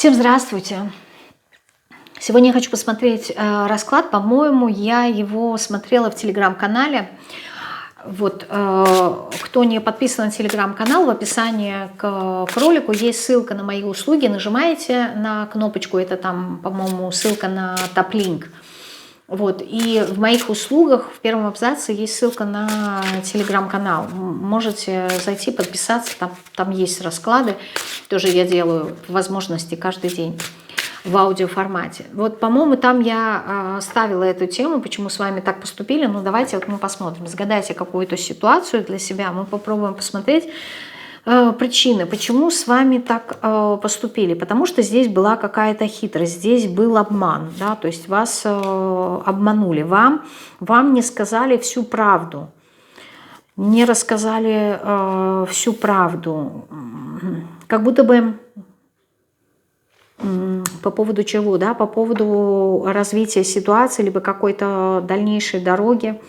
Всем здравствуйте! Сегодня я хочу посмотреть расклад. По-моему, я его смотрела в телеграм-канале. Вот, кто не подписан на телеграм-канал, в описании к ролику есть ссылка на мои услуги. Нажимаете на кнопочку, это там, по-моему, ссылка на топ-линк. Вот, и в моих услугах в первом абзаце есть ссылка на телеграм-канал. Можете зайти, подписаться, там есть расклады. Тоже я делаю по возможности каждый день в аудиоформате. Вот, по-моему, там я ставила эту тему, почему с вами так поступили. Ну, давайте вот мы посмотрим. Загадайте какую-то ситуацию для себя. Мы попробуем посмотреть причины, почему с вами так поступили. Потому что здесь была какая-то хитрость, здесь был обман. Да? То есть вас обманули. Вам не сказали всю правду. Не рассказали всю правду. Как будто бы... По поводу чего, да? По поводу развития ситуации, либо какой-то дальнейшей дороги.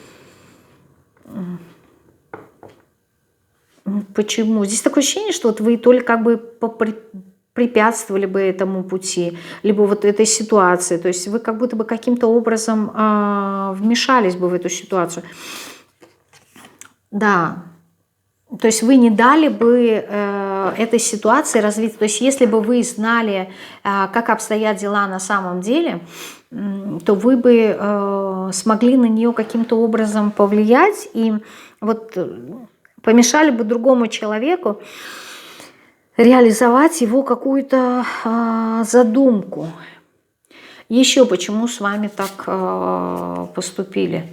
Почему? Здесь такое ощущение, что вот вы только как бы препятствовали бы этому пути, либо вот этой ситуации. То есть вы как будто бы каким-то образом вмешались бы в эту ситуацию. Да. То есть вы не дали бы этой ситуации развиться. То есть если бы вы знали, как обстоят дела на самом деле, то вы бы смогли на нее каким-то образом повлиять и вот помешали бы другому человеку реализовать его какую-то задумку. Еще почему с вами так поступили?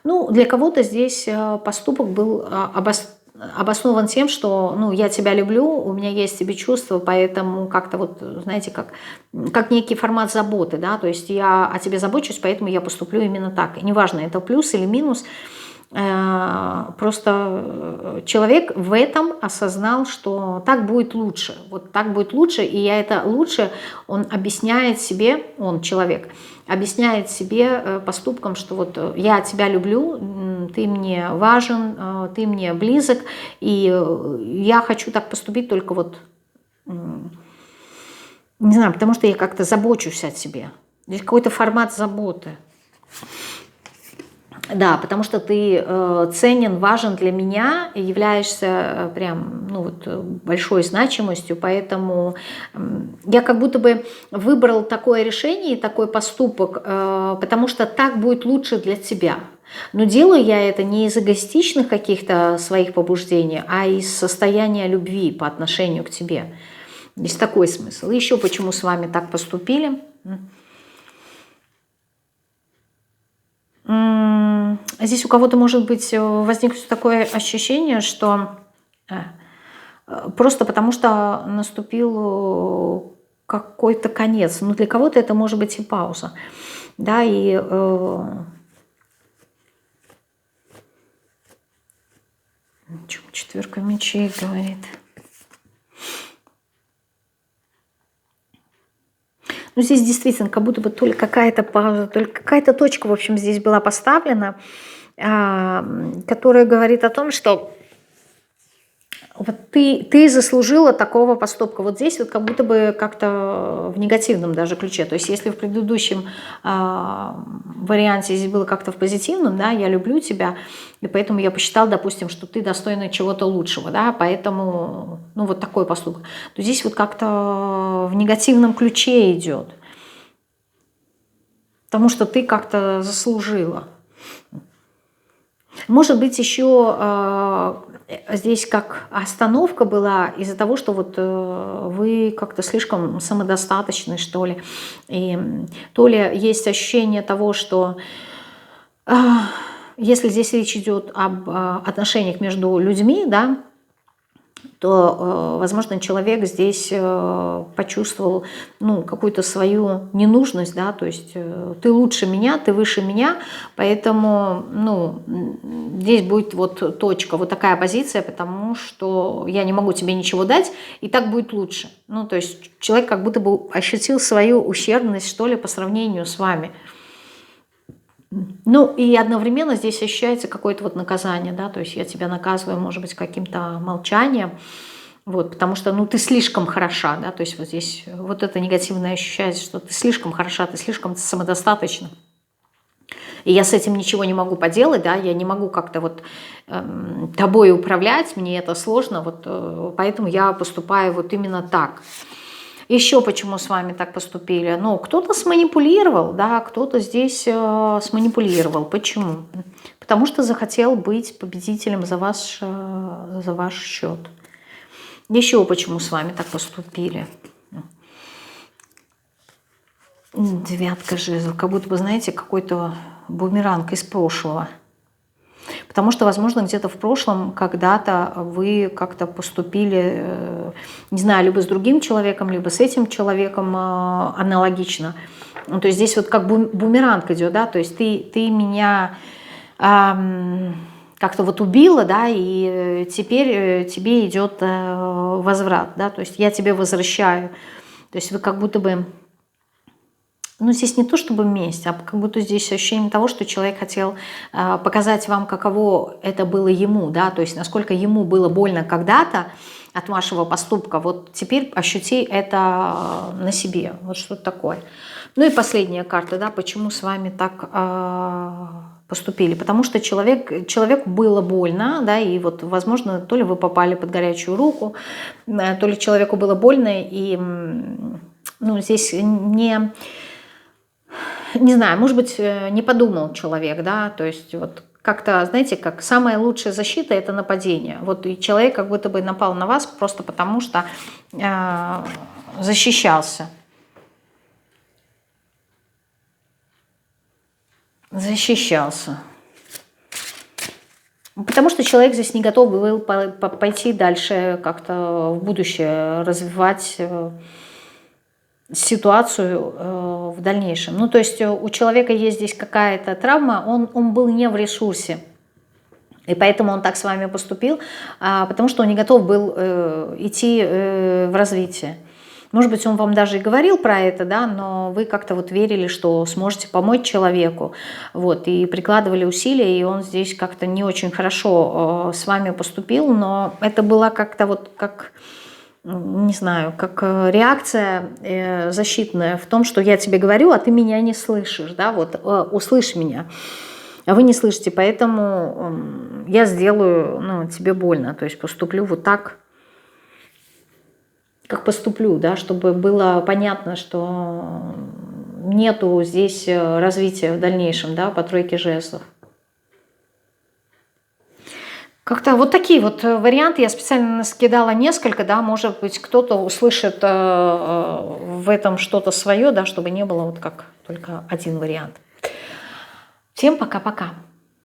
Ну, для кого-то здесь поступок был обоснован тем, что, ну, я тебя люблю, у меня есть тебе чувства, поэтому как-то вот, знаете, как некий формат заботы, да, то есть я о тебе забочусь, поэтому я поступлю именно так. И неважно, это плюс или минус, просто человек в этом осознал, что так будет лучше, вот так будет лучше, и я это лучше, он объясняет себе, он человек, объясняет себе поступком, что вот я тебя люблю, ты мне важен, ты мне близок, и я хочу так поступить только вот, не знаю, потому что я как-то забочусь о тебе. Здесь какой-то формат заботы. Да, потому что ты ценен, важен для меня и являешься прям, ну вот, большой значимостью, поэтому я как будто бы выбрал такое решение, такой поступок, потому что так будет лучше для тебя. Но делаю я это не из эгоистичных каких-то своих побуждений, а из состояния любви по отношению к тебе. Есть такой смысл. И еще почему с вами так поступили. Здесь у кого-то может быть возникнуть такое ощущение, что просто потому что наступил какой-то конец. Но для кого-то это может быть и пауза. Да, и четверка мечей говорит. Ну, здесь действительно как будто бы только какая-то пауза, только какая-то точка, в общем, здесь была поставлена, которая говорит о том, что вот ты заслужила такого поступка. Вот здесь вот как будто бы как-то в негативном даже ключе. То есть если в предыдущем варианте здесь было как-то в позитивном, да, я люблю тебя, и поэтому я посчитала, допустим, что ты достойна чего-то лучшего, да, поэтому, ну, вот такой поступок. То здесь вот как-то в негативном ключе идет. Потому что ты как-то заслужила. Может быть, еще здесь как остановка была из-за того, что вот вы как-то слишком самодостаточны, что ли. И то ли есть ощущение того, что если здесь речь идет об отношениях между людьми, да, то, возможно, человек здесь почувствовал, ну, какую-то свою ненужность, да, то есть ты лучше меня, ты выше меня, поэтому, ну, здесь будет вот точка, вот такая позиция, потому что я не могу тебе ничего дать, и так будет лучше. Ну, то есть человек как будто бы ощутил свою ущербность, что ли, по сравнению с вами. Ну, и одновременно здесь ощущается какое-то вот наказание, да, то есть я тебя наказываю, может быть, каким-то молчанием, Вот, потому что, ну, ты слишком хороша, да, то есть вот здесь вот это негативное ощущается, что ты слишком хороша, ты слишком самодостаточна. И я с этим ничего не могу поделать, да, я не могу как-то вот тобой управлять, мне это сложно, вот поэтому я поступаю вот именно так. Еще почему с вами так поступили? Ну, кто-то сманипулировал, да, кто-то здесь сманипулировал. Почему? Потому что захотел быть победителем за ваш счет. Еще почему с вами так поступили? Девятка жезлов. Как будто бы, знаете, какой-то бумеранг из прошлого. Потому что, возможно, где-то в прошлом когда-то вы как-то поступили, не знаю, либо с другим человеком, либо с этим человеком аналогично. Ну, то есть здесь вот как бумеранг идет, да, то есть ты меня как-то вот убила, да, и теперь тебе идет возврат, да, то есть я тебе возвращаю. То есть вы как будто бы... Ну, здесь не то чтобы месть, а как будто здесь ощущение того, что человек хотел показать вам, каково это было ему, да, то есть насколько ему было больно когда-то от вашего поступка, вот теперь ощути это на себе, вот что-то такое. Ну и последняя карта, да, почему с вами так поступили, потому что человеку было больно, да, и вот, возможно, то ли вы попали под горячую руку, то ли человеку было больно, и, ну, здесь не знаю, может быть, не подумал человек, да, то есть вот как-то, знаете, как самая лучшая защита – это нападение. Вот и человек как будто бы напал на вас просто потому, что защищался. Защищался. Потому что человек здесь не готов был пойти дальше, как-то в будущее развивать ситуацию в дальнейшем. Ну, то есть у человека есть здесь какая-то травма, он был не в ресурсе. И поэтому он так с вами поступил, потому что он не готов был идти в развитие. Может быть, он вам даже и говорил про это, да, но вы как-то вот верили, что сможете помочь человеку, вот, и прикладывали усилия, и он здесь как-то не очень хорошо с вами поступил, но это было как-то вот как... не знаю, как реакция защитная в том, что я тебе говорю, а ты меня не слышишь, да, вот услышь меня, а вы не слышите, поэтому я сделаю, ну, тебе больно, то есть поступлю вот так, как поступлю, да, чтобы было понятно, что нету здесь развития в дальнейшем, да, по тройке жезлов. Как-то вот такие вот варианты, я специально скидала несколько, да, может быть, кто-то услышит в этом что-то свое, да, чтобы не было вот как только один вариант. Всем пока-пока.